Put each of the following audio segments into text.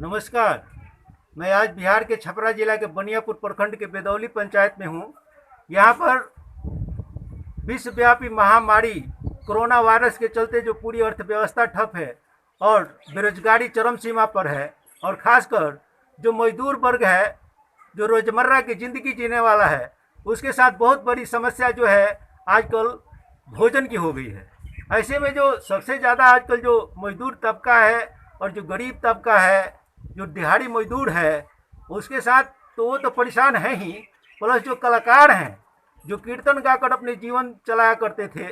नमस्कार। मैं आज बिहार के छपरा जिला के बनियापुर प्रखंड के बेदौली पंचायत में हूँ। यहाँ पर विश्वव्यापी महामारी कोरोना वायरस के चलते जो पूरी अर्थव्यवस्था ठप है और बेरोजगारी चरम सीमा पर है, और ख़ासकर जो मजदूर वर्ग है, जो रोज़मर्रा की ज़िंदगी जीने वाला है, उसके साथ बहुत बड़ी समस्या जो है आजकल भोजन की हो गई है। ऐसे में जो सबसे ज़्यादा आजकल जो मजदूर तबका है और जो गरीब तबका है, जो दिहाड़ी मजदूर है, उसके साथ तो वो तो परेशान है ही, प्लस जो कलाकार हैं जो कीर्तन गाकर अपने जीवन चलाया करते थे,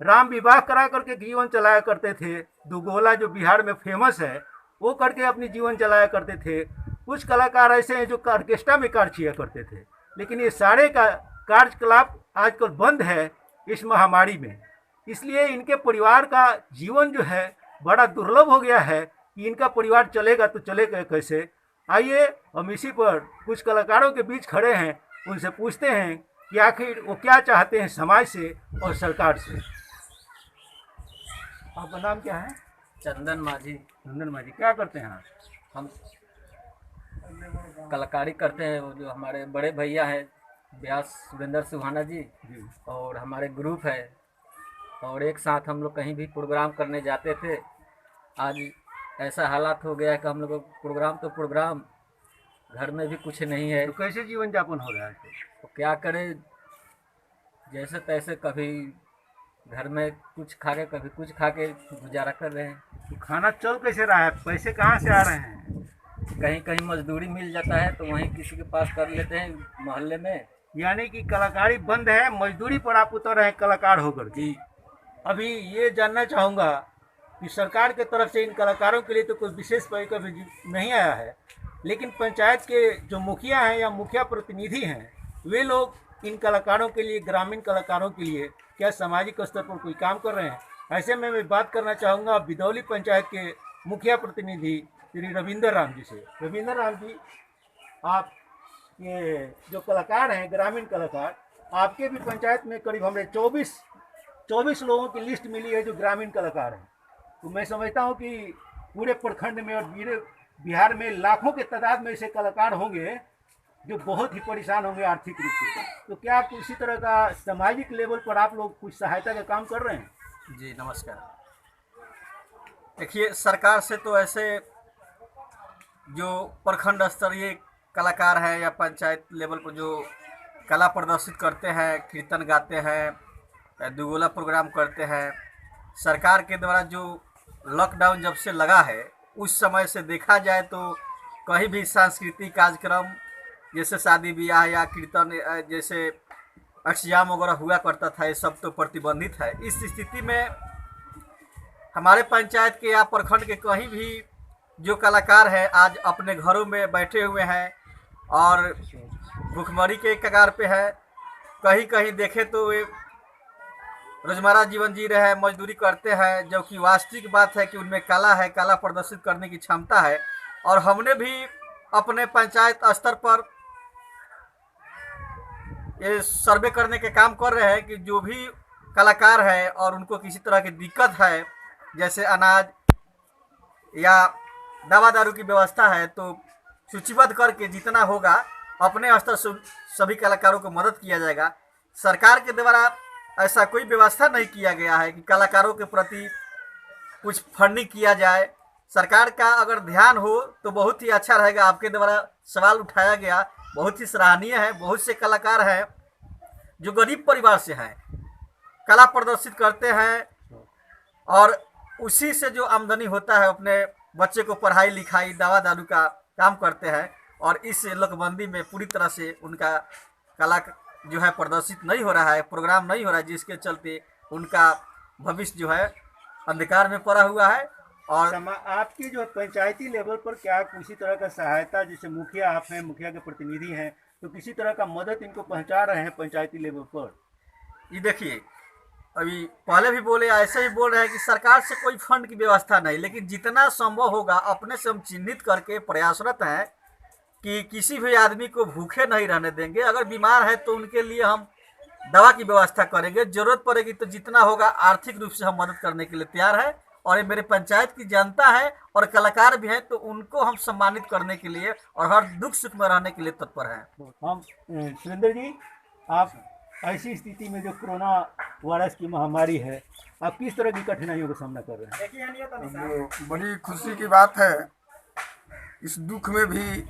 राम विवाह करा करके जीवन चलाया करते थे, दुगोला जो बिहार में फेमस है वो करके अपनी जीवन चलाया करते थे। कुछ कलाकार ऐसे हैं जो ऑर्केस्ट्रा में कार्य किया करते थे, लेकिन ये सारे का कार्यकलाप आजकल बंद है इस महामारी में। इसलिए इनके परिवार का जीवन जो है बड़ा दुर्लभ हो गया है कि इनका परिवार चलेगा तो चलेगा कैसे। आइए हम इसी पर कुछ कलाकारों के बीच खड़े हैं, उनसे पूछते हैं कि आखिर वो क्या चाहते हैं समाज से और सरकार से। आपका नाम क्या है? चंदन माझी। चंदन माझी, क्या करते हैं आप? हम कलाकारी करते हैं। वो जो हमारे बड़े भैया हैं व्यास सुरेंद्र सुहाना जी, और हमारे ग्रुप है, और एक साथ हम लोग कहीं भी प्रोग्राम करने जाते थे। आज ऐसा हालात हो गया है कि हम लोग प्रोग्राम घर में भी कुछ नहीं है, तो कैसे जीवन यापन हो रहा है? तो क्या करें, जैसे तैसे कभी घर में कुछ खा के कभी कुछ खा के गुजारा कर रहे हैं। तो खाना चल कैसे रहा है? पैसे कहाँ से आ रहे हैं? कहीं कहीं मजदूरी मिल जाता है तो वहीं किसी के पास कर लेते हैं मोहल्ले में। यानी कि कलाकारी बंद है, मजदूरी पर आप उतर रहे हैं कलाकार होकर के। अभी ये जानना चाहूँगा कि सरकार के तरफ से इन कलाकारों के लिए तो कोई विशेष पैकेज नहीं आया है, लेकिन पंचायत के जो मुखिया हैं या मुखिया प्रतिनिधि हैं, वे लोग इन कलाकारों के लिए, ग्रामीण कलाकारों के लिए क्या सामाजिक स्तर पर कोई काम कर रहे हैं? ऐसे में मैं बात करना चाहूँगा बिदौली पंचायत के मुखिया प्रतिनिधि श्री रविंदर राम जी से। रविंदर राम जी, आप ये जो कलाकार हैं, ग्रामीण कलाकार, आपके भी पंचायत में करीब हमें 24 लोगों की लिस्ट मिली है जो ग्रामीण कलाकार हैं। तो मैं समझता हूँ कि पूरे प्रखंड में और बिहार में लाखों के तादाद में ऐसे कलाकार होंगे जो बहुत ही परेशान होंगे आर्थिक रूप से। तो क्या आप इसी तरह का सामाजिक लेवल पर आप लोग कुछ सहायता का काम कर रहे हैं? जी नमस्कार। देखिए, सरकार से तो ऐसे जो प्रखंड स्तरीय कलाकार हैं या पंचायत लेवल पर जो कला प्रदर्शित करते हैं, कीर्तन गाते हैं, दुगोला प्रोग्राम करते हैं, सरकार के द्वारा जो लॉकडाउन जब से लगा है उस समय से देखा जाए तो कहीं भी सांस्कृतिक कार्यक्रम जैसे शादी ब्याह या कीर्तन जैसे अष्टयाम वगैरह हुआ करता था, ये सब तो प्रतिबंधित है। इस स्थिति में हमारे पंचायत के या प्रखंड के कहीं भी जो कलाकार है आज अपने घरों में बैठे हुए हैं और भूखमरी के कगार पे है। कहीं कहीं देखे तो वे रोजमर्रा जीवन जी रहे हैं, मजदूरी करते हैं, जबकि वास्तविक बात है कि उनमें कला है, कला प्रदर्शित करने की क्षमता है। और हमने भी अपने पंचायत स्तर पर ये सर्वे करने के काम कर रहे हैं कि जो भी कलाकार है और उनको किसी तरह की दिक्कत है, जैसे अनाज या दवा दारू की व्यवस्था है, तो सूचीबद्ध करके जितना होगा अपने स्तर से सभी कलाकारों को मदद किया जाएगा। सरकार के द्वारा ऐसा कोई व्यवस्था नहीं किया गया है कि कलाकारों के प्रति कुछ फंडिंग किया जाए। सरकार का अगर ध्यान हो तो बहुत ही अच्छा रहेगा। आपके द्वारा सवाल उठाया गया बहुत ही सराहनीय है। बहुत से कलाकार हैं जो गरीब परिवार से हैं, कला प्रदर्शित करते हैं और उसी से जो आमदनी होता है अपने बच्चे को पढ़ाई लिखाई, दवा दारू का काम करते हैं। और इस लॉकबंदी में पूरी तरह से उनका कला जो है प्रदर्शित नहीं हो रहा है, प्रोग्राम नहीं हो रहा है, जिसके चलते उनका भविष्य जो है अंधकार में पड़ा हुआ है। और आपकी जो पंचायती लेवल पर क्या किसी तरह का सहायता, जैसे मुखिया आप हैं, मुखिया के प्रतिनिधि हैं, तो किसी तरह का मदद इनको पहुंचा रहे हैं पंचायती लेवल पर? ये देखिए, अभी पहले भी बोले, ऐसे ही बोल रहे हैं कि सरकार से कोई फंड की व्यवस्था नहीं, लेकिन जितना संभव होगा अपने से हम चिन्हित करके प्रयासरत हैं कि किसी भी आदमी को भूखे नहीं रहने देंगे। अगर बीमार है तो उनके लिए हम दवा की व्यवस्था करेंगे, जरूरत पड़ेगी तो जितना होगा आर्थिक रूप से हम मदद करने के लिए तैयार है। और ये मेरे पंचायत की जनता है और कलाकार भी हैं, तो उनको हम सम्मानित करने के लिए और हर दुख सुख में रहने के लिए तत्पर हैं। हम सुरेंद्र जी, आप ऐसी स्थिति में जो कोरोना वायरस की महामारी है, आप किस तरह की कठिनाइयों का सामना कर रहे हैं? बड़ी खुशी की बात है, इस दुख में भी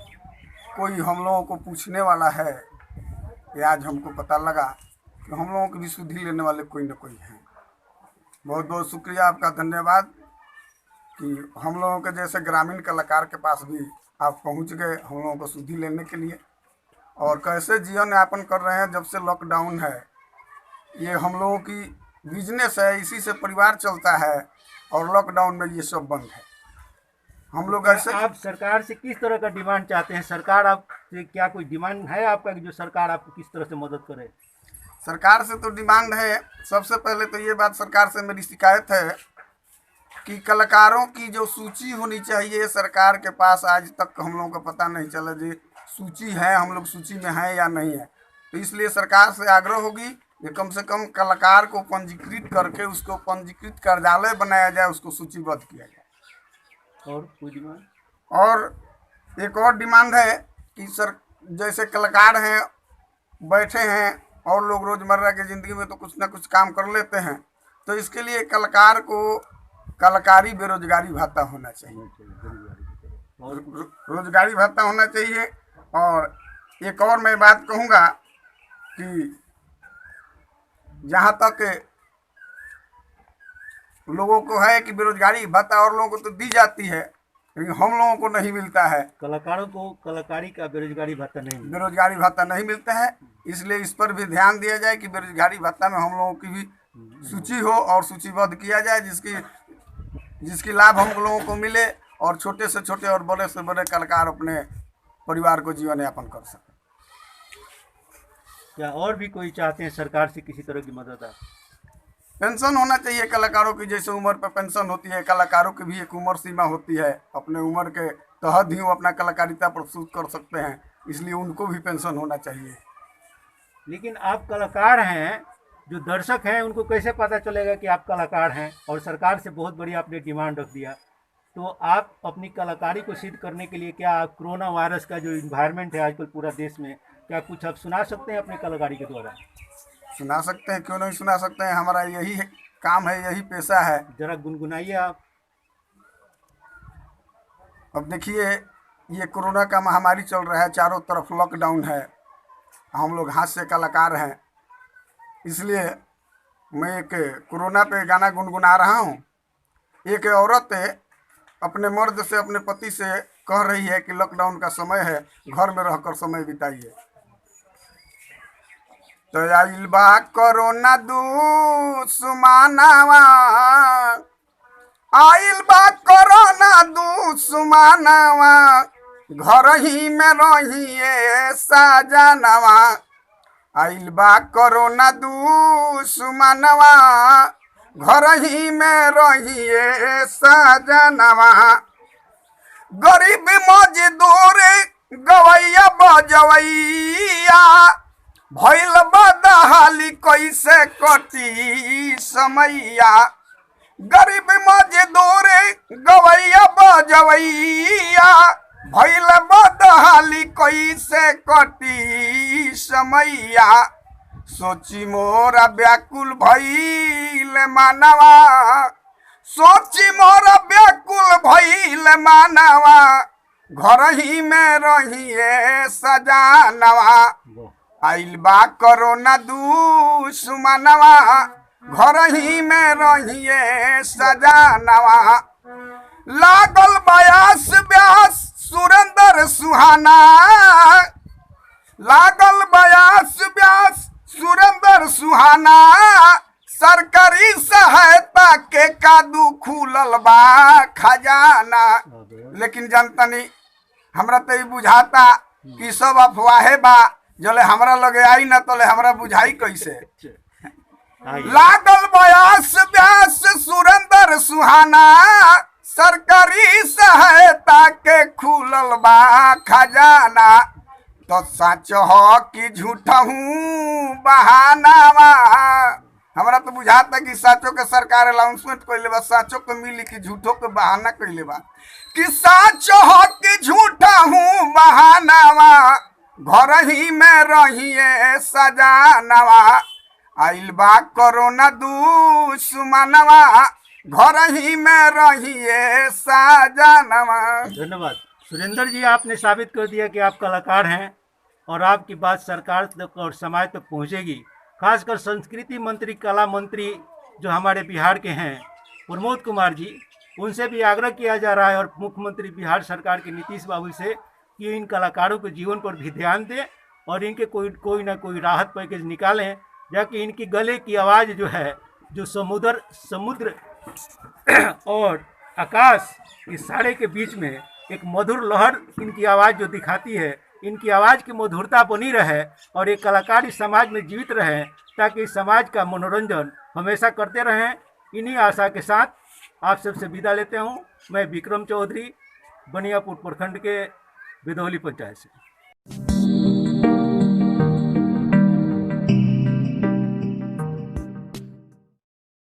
कोई हम लोगों को पूछने वाला है कि आज हमको पता लगा कि हम लोगों की भी सुधि लेने वाले कोई न कोई हैं। बहुत बहुत शुक्रिया आपका, धन्यवाद कि हम लोगों के जैसे ग्रामीण कलाकार के पास भी आप पहुंच गए हम लोगों को सुधि लेने के लिए। और कैसे जीवन यापन कर रहे हैं, जब से लॉकडाउन है, ये हम लोगों की बिजनेस है, इसी से परिवार चलता है और लॉकडाउन में ये सब बंद है। हम लोग ऐसे, आप सरकार से किस तरह का डिमांड चाहते हैं? सरकार आपसे क्या कोई डिमांड है आपका कि जो सरकार आपको किस तरह से मदद करे? सरकार से तो डिमांड है, सबसे पहले तो ये बात सरकार से मेरी शिकायत है कि कलाकारों की जो सूची होनी चाहिए सरकार के पास आज तक हम लोगों को पता नहीं चला जी सूची है, हम लोग सूची में हैं या नहीं है। तो इसलिए सरकार से आग्रह होगी कि कम से कम कलाकार को पंजीकृत करके उसको पंजीकृत कार्यालय बनाया जाए, उसको सूचीबद्ध किया जाए। और कोई डिमांड? और एक और डिमांड है कि सर जैसे कलाकार हैं, बैठे हैं और लोग रोज़मर्रा की ज़िंदगी में तो कुछ ना कुछ काम कर लेते हैं, तो इसके लिए कलाकार को कलाकारी बेरोजगारी भत्ता होना चाहिए और रोजगारी भत्ता होना चाहिए। और एक और मैं बात कहूँगा कि जहाँ तक लोगों को है कि बेरोजगारी भत्ता और लोगों को तो दी जाती है, लेकिन हम लोगों को नहीं मिलता है। कलाकारों को कलाकारी का बेरोजगारी भत्ता नहीं मिलता। बेरोजगारी भत्ता नहीं मिलता है, इसलिए इस पर भी ध्यान दिया जाए कि बेरोजगारी भत्ता में हम लोगों की भी सूची हो और सूचीबद्ध किया जाए, जिसकी लाभ हम लोगों को मिले और छोटे से छोटे और बड़े से बड़े कलाकार अपने परिवार को जीवन यापन कर सकें। क्या और भी कोई चाहते हैं सरकार से किसी तरह की मदद? आप पेंशन होना चाहिए कलाकारों की, जैसे उम्र पर पेंशन होती है, कलाकारों की भी एक उम्र सीमा होती है, अपने उम्र के तहत ही वो अपना कलाकारिता प्रस्तुत कर सकते हैं, इसलिए उनको भी पेंशन होना चाहिए। लेकिन आप कलाकार हैं, जो दर्शक हैं उनको कैसे पता चलेगा कि आप कलाकार हैं? और सरकार से बहुत बड़ी आपने डिमांड रख दिया, तो आप अपनी कलाकारी को सिद्ध करने के लिए क्या कोरोना वायरस का जो इन्वायरमेंट है आजकल पूरा देश में, क्या कुछ आप सुना सकते हैं अपने कलाकारी के द्वारा? सुना सकते हैं, क्यों नहीं सुना सकते हैं, हमारा यही काम है, यही पेशा है। जरा गुनगुनाइए आप। अब देखिए, ये कोरोना का महामारी चल रहा है, चारों तरफ लॉकडाउन है, हम लोग हास्य कलाकार हैं, इसलिए मैं एक कोरोना पे गाना गुनगुना रहा हूँ। एक औरत अपने मर्द से, अपने पति से कह रही है कि लॉकडाउन का समय है, घर में रहकर समय बिताइए। तो आइल बा कोरोना दुश्मनवा, आइल बा कोरोना दुश्मनवा, घर ही में रहिए सजनवा। आइल बा कोरोना दुश्मनवा, घर ही में रहिए सजनवा। गरीब मजदूर गवैया बजवैया, भइल बदहाली कैसे कटी समैया। गरीब मजदूर गवैया बजवैया, भइल बदहाली कैसे कटी समैया। सोची मोरा व्याकुल भइल मानवा, सोची मोरा व्याकुल भइल मानवा, घर ही में रहिए सजानवा। आइल बा कोरोना दुश्मनवा, घर ही में रहिए सजानवा। लागल बयास व्यास सुरेंद्र सुहाना, लागल बयास व्यास सुरेंद्र सुहाना। सरकारी सहायता के कादू खुलल बा खजाना। लेकिन जनतनी हमरा तो ये बुझाता कि सब अफवाहे बा, जले हमरा लगे आई ना तले हमरा बुझाई कैसे। लागल बयास व्यास सुरेंद्र सुहाना, सरकारी सहायता के खुलल बा खजाना। तो सच हो कि झूठ हूँ बहानावा, हमारा तो बुझाता कि साचो के सरकार अनाउंसमेंट कैले बा, साचो के मिली कि झूठो के बहाना कैले बा कि साचो हो कि झूठा हूँ बहानावा, घर ही में रहिए सजानवा, आइल बा कोरोना दुश्मनवा, घर ही में रहिए सजानवा। धन्यवाद सुरेंद्र जी, आपने साबित कर दिया कि आप कलाकार हैं और आपकी बात सरकार तक और समाज तक पहुंचेगी। खासकर संस्कृति मंत्री, कला मंत्री जो हमारे बिहार के हैं प्रमोद कुमार जी, उनसे भी आग्रह किया जा रहा है और मुख्यमंत्री बिहार सरकार के नीतीश बाबू से कि इन कलाकारों के जीवन पर भी ध्यान दें और इनके कोई ना कोई राहत पैकेज निकालें, जाकि इनकी गले की आवाज़ जो है, जो समुद्र और आकाश इस सारे के बीच में एक मधुर लहर इनकी आवाज़ जो दिखाती है, इनकी आवाज़ की मधुरता बनी रहे और एक कलाकार इस समाज में जीवित रहे, ताकि इस समाज का मनोरंजन हमेशा करते रहें। इन्हीं आशा के साथ आप सबसे विदा लेते हूँ। मैं विक्रम चौधरी, बनियापुर प्रखंड के बिदौली पंचायत से।